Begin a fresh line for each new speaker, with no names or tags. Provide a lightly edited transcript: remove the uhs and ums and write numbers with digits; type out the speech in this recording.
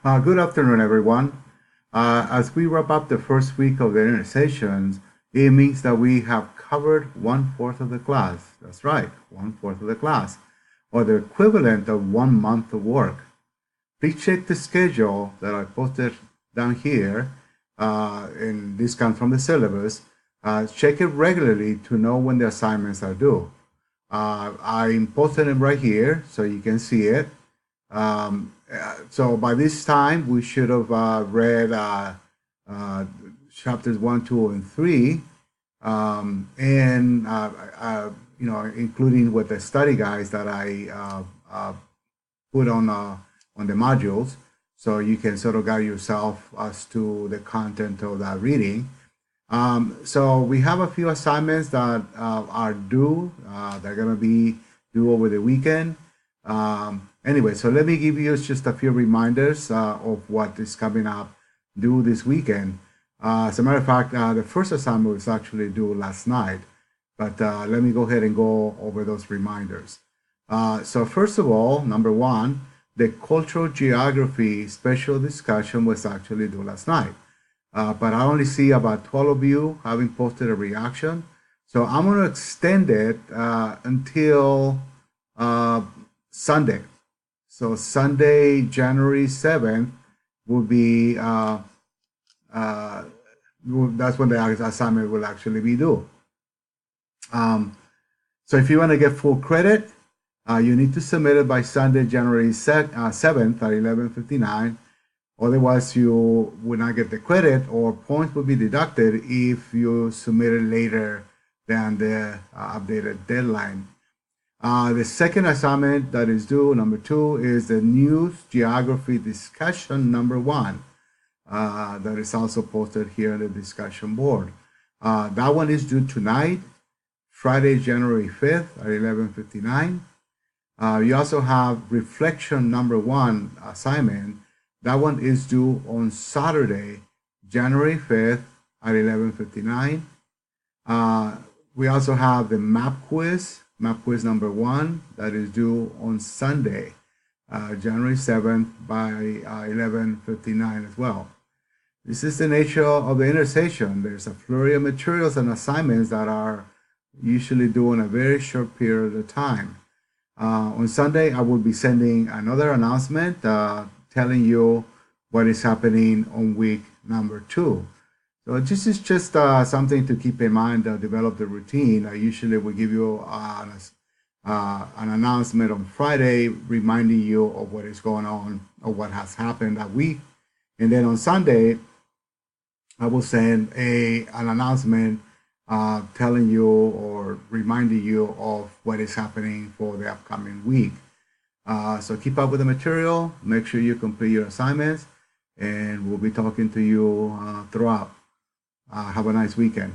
Good afternoon, everyone. As we wrap up the first week of the inner sessions, it means that we have covered one-fourth of the class. That's right, one-fourth of the class, or the equivalent of 1 month of work. Please check the schedule that I posted down here, and this comes from the syllabus. Check it regularly to know when the assignments are due. I'm posting them right here so you can see it. So by this time, we should have read uh, chapters 1, 2, and 3, and including with the study guides that I put on the modules, so you can sort of guide yourself as to the content of that reading. So we have a few assignments that are due. They're going to be due over the weekend. Anyway, so let me give you just a few reminders of what is coming up due this weekend. As a matter of fact, the first assignment was actually due last night, but let me go ahead and go over those reminders. So first of all, number one, the cultural geography special discussion was actually due last night. But I only see about 12 of you having posted a reaction. So I'm going to extend it until Sunday. So Sunday, January 7th will be, that's when the assignment will actually be due. So if you want to get full credit, you need to submit it by Sunday, January 7th at 11:59. Otherwise, you will not get the credit, or points will be deducted if you submit it later than the updated deadline. The second assignment that is due, number 2, is the news geography discussion number 1. That is also posted here on the discussion board. That one is due tonight, Friday, January 5th at 11:59. You also have reflection number 1 assignment. That one is due on Saturday, January 5th at 11:59. We also have the map quiz number 1, that is due on Sunday, January 7th by 11:59 as well. This is the nature of the inner session. There's a flurry of materials and assignments that are usually due in a very short period of time. On Sunday, I will be sending another announcement telling you what is happening on week number 2. So this is just something to keep in mind, develop the routine. I usually will give you an announcement on Friday reminding you of what is going on or what has happened that week. And then on Sunday, I will send an announcement telling you or reminding you of what is happening for the upcoming week. So keep up with the material, make sure you complete your assignments, and we'll be talking to you throughout. Have a nice weekend.